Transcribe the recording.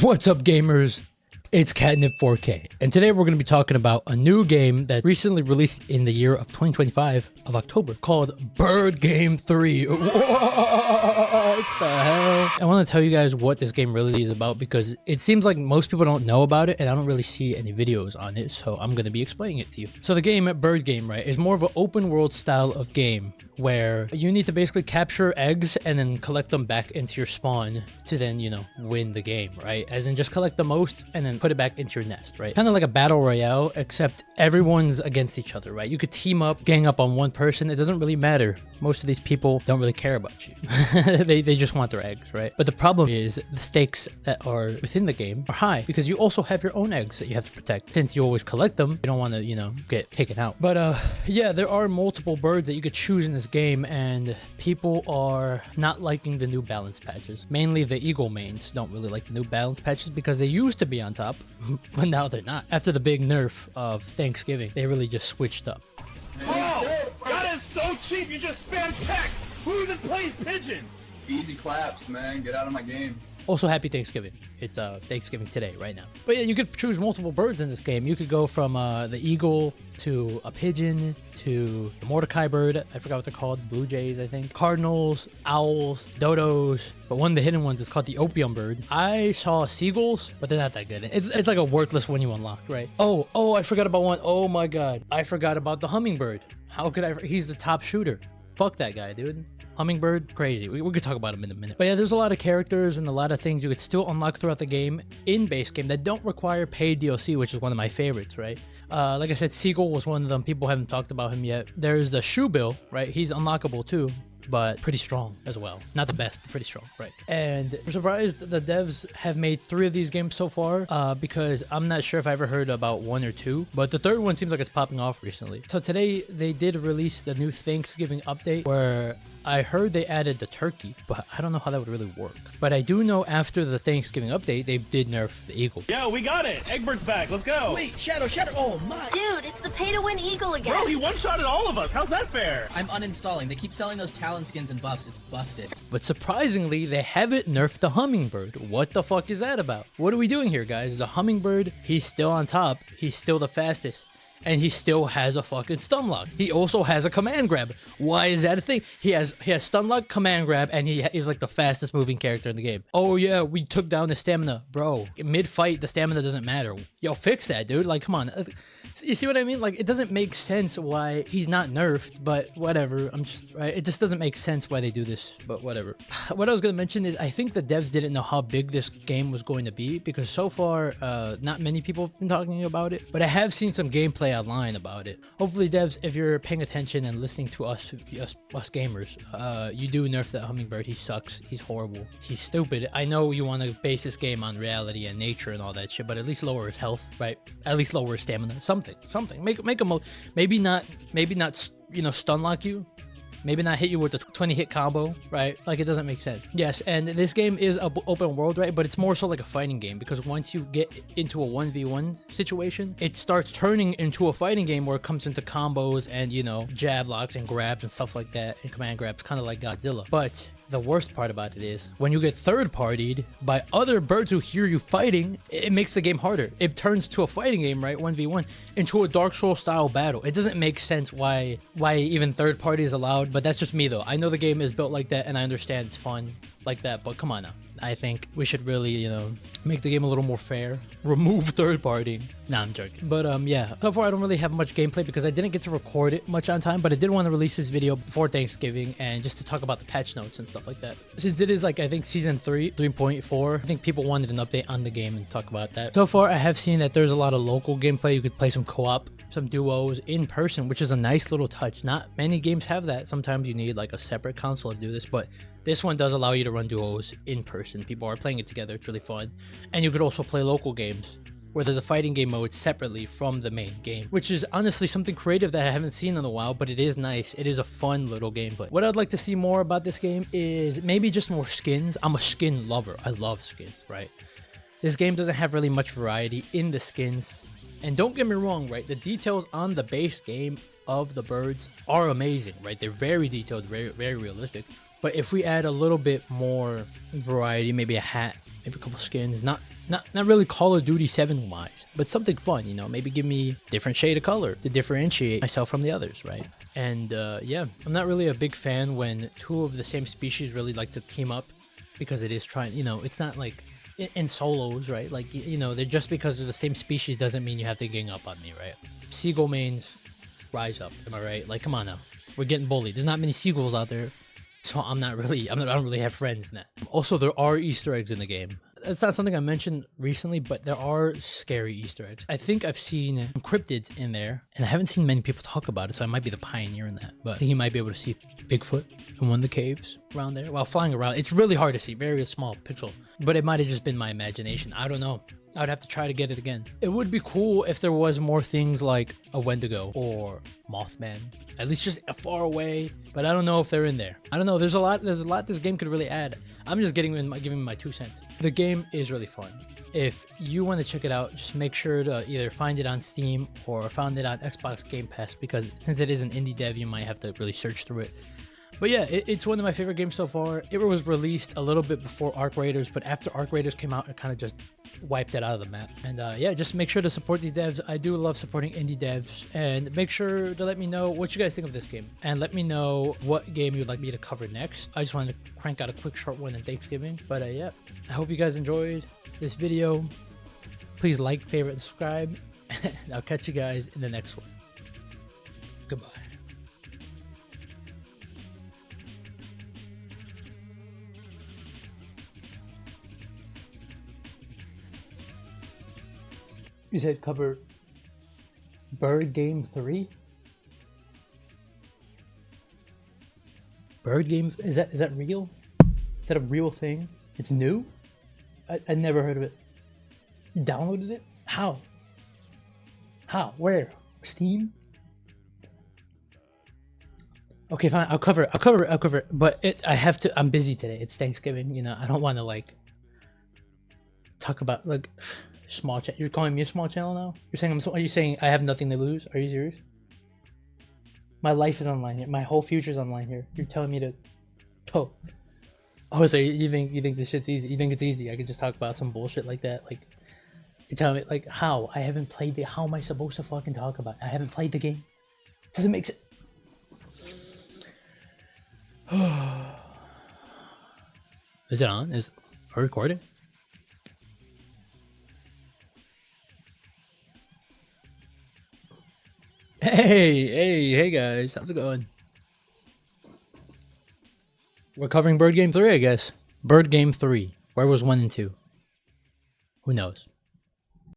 What's up, gamers? It's Catnip 4K, and today we're going to be talking about a new game that recently released in the year of 2025 of October called Bird Game 3. What the hell? I want to tell you guys what this game really is about because it seems like most people don't know about it and I don't really see any videos on it, so I'm going to be explaining it to you. So the game, Bird Game, right, is more of an open world style of game where you need to basically capture eggs and then collect them back into your spawn to then, win the game, right? As in just collect the most and then put it back into your nest, right? Kind of like a battle royale, except everyone's against each other, right? You could team up, gang up on one person. It doesn't really matter. Most of these people don't really care about you. they just want their eggs, right? But the problem is the stakes that are within the game are high because you also have your own eggs that you have to protect. Since you always collect them, you don't want to, get taken out. But yeah, there are multiple birds that you could choose in this game, and people are not liking the new balance patches. Mainly the eagle mains don't really like the new balance patches because they used to be on top, but now they're not. After the big nerf of Thanksgiving, they really just switched up. Oh, that is so cheap. You just spam text. Who even plays pigeon? Easy claps, man. Get out of my game. Also, happy Thanksgiving. It's Thanksgiving today, right now. But yeah, you could choose multiple birds in this game. You could go from the eagle to a pigeon to the Mordecai bird. I forgot what they're called. Blue jays, I think. Cardinals, owls, dodos. But one of the hidden ones is called the opium bird. I saw seagulls, but they're not that good. It's like a worthless one you unlock, right? Oh, I forgot about one. Oh my god. I forgot about the hummingbird. How could I? He's the top shooter. Fuck that guy, dude. Hummingbird, crazy. We could talk about him in a minute. But yeah, there's a lot of characters and a lot of things you could still unlock throughout the game in base game that don't require paid DLC, which is one of my favorites, right? Like I said, Seagull was one of them. People haven't talked about him yet. There's the Shoebill, right? He's unlockable too, but pretty strong as well. Not the best, but pretty strong, right? And I'm surprised the devs have made 3 of these games so far because I'm not sure if I ever heard about 1 or 2, but the third one seems like it's popping off recently. So today they did release the new Thanksgiving update where I heard they added the turkey, but I don't know how that would really work. But I do know after the Thanksgiving update, they did nerf the eagle. Yo, we got it. Egbert's back. Let's go. Wait, Shadow, oh my! Dude, it's the pay-to-win eagle again. Bro, he one-shotted all of us. How's that fair? I'm uninstalling. They keep selling those talon skins and buffs. It's busted. But surprisingly, they haven't nerfed the hummingbird. What the fuck is that about? What are we doing here, guys? The hummingbird, he's still on top. He's still the fastest. And he still has a fucking stun lock. He also has a command grab. Why is that a thing? He has stun lock, command grab, and he is like the fastest moving character in the game. Oh yeah, we took down the stamina. Bro, mid-fight, the stamina doesn't matter. Yo, fix that, dude. Like, come on. You see what I mean? Like, it doesn't make sense why he's not nerfed, but whatever. Right? It just doesn't make sense why they do this, but whatever. What I was going to mention is I think the devs didn't know how big this game was going to be because so far, not many people have been talking about it, but I have seen some gameplay online about it. Hopefully, devs, if you're paying attention and listening to us gamers, you do nerf that hummingbird. He sucks. He's horrible. He's stupid. I know you want to base this game on reality and nature and all that shit, but at least lower his health, right? At least lower his stamina. Something. Make him maybe not stun lock you. Maybe not hit you with the 20 hit combo, right? Like, it doesn't make sense. Yes, and this game is an open world, right? But it's more so like a fighting game because once you get into a 1v1 situation, it starts turning into a fighting game where it comes into combos and, jab locks and grabs and stuff like that and command grabs, kind of like Godzilla. But the worst part about it is when you get third-partied by other birds who hear you fighting, it makes the game harder. It turns to a fighting game, right? 1v1 into a Dark Souls style battle. It doesn't make sense why even third party is allowed, but that's just me though. I know the game is built like that and I understand it's fun like that, but come on now. I think we should really, make the game a little more fair. Remove third party. Nah, I'm joking. But yeah, so far I don't really have much gameplay because I didn't get to record it much on time, but I did want to release this video before Thanksgiving and just to talk about the patch notes and stuff like that. Since it is like, I think season 3.4, I think people wanted an update on the game and talk about that. So far I have seen that there's a lot of local gameplay. You could play some co-op, some duos in person, which is a nice little touch. Not many games have that. Sometimes you need like a separate console to do this, but this one does allow you to run duos in person. People are playing it together. It's really fun. And you could also play local games where there's a fighting game mode separately from the main game, which is honestly something creative that I haven't seen in a while, but it is nice. It is a fun little gameplay. What I'd like to see more about this game is maybe just more skins. I'm a skin lover. I love skins, right? This game doesn't have really much variety in the skins. And don't get me wrong, right? The details on the base game of the birds are amazing, right? They're very detailed, very, very realistic. But if we add a little bit more variety, maybe a hat maybe a couple skins. Not really Call of Duty 7 wise, but something fun, you know. Maybe give me different shade of color to differentiate myself from the others, right? And yeah, I'm not really a big fan when two of the same species really like to team up, because it is trying, you know, it's not like in solos, right? Like, you know, they're just because they're the same species doesn't mean you have to gang up on me, right? Seagull mains, rise up, am I right? Like, come on now, we're getting bullied. There's not many seagulls out there, so I don't really have friends in that. Also, there are Easter eggs in the game. It's not something I mentioned recently, but there are scary Easter eggs. I think I've seen cryptids in there, and I haven't seen many people talk about it, so I might be the pioneer in that. But I think you might be able to see Bigfoot in one of the caves around there while flying around. It's really hard to see, very small pixel, but it might have just been my imagination. I don't know. I would have to try to get it again. It would be cool if there was more things like a Wendigo or Mothman, at least just far away, but I don't know if they're in there. I don't know. There's a lot this game could really add. I'm just giving my 2 cents. The game is really fun. If you want to check it out, just make sure to either find it on Steam or find it on Xbox Game Pass, because since it is an indie dev, you might have to really search through it. But yeah, it's one of my favorite games so far. It was released a little bit before Arc Raiders, but after Arc Raiders came out, it kind of just wiped it out of the map. And yeah, just make sure to support these devs. I do love supporting indie devs. And make sure to let me know what you guys think of this game. And let me know what game you'd like me to cover next. I just wanted to crank out a quick short one in Thanksgiving. But yeah, I hope you guys enjoyed this video. Please like, favorite, and subscribe. And I'll catch you guys in the next one. Goodbye. You said cover Bird Game 3? Bird Game, is that real? Is that a real thing? It's new? I never heard of it. You downloaded it? How? How? Where? Steam? Okay, fine. I'll cover it. But I'm busy today. It's Thanksgiving, you know. I don't want to like talk about like small chat. You're calling me a small channel now? Are you saying I have nothing to lose? Are you serious? My life is online here. My whole future is online here. You're telling me to oh, so you think this shit's easy? You think it's easy? I could just talk about some bullshit like that? Like, you're telling me, like, how? I haven't played it. How am I supposed to fucking talk about it? I haven't played the game. Doesn't make sense. Is it on? Is it recording? Hey guys, how's it going? We're covering Bird Game 3, I guess. Bird Game 3. Where was 1 and 2? Who knows?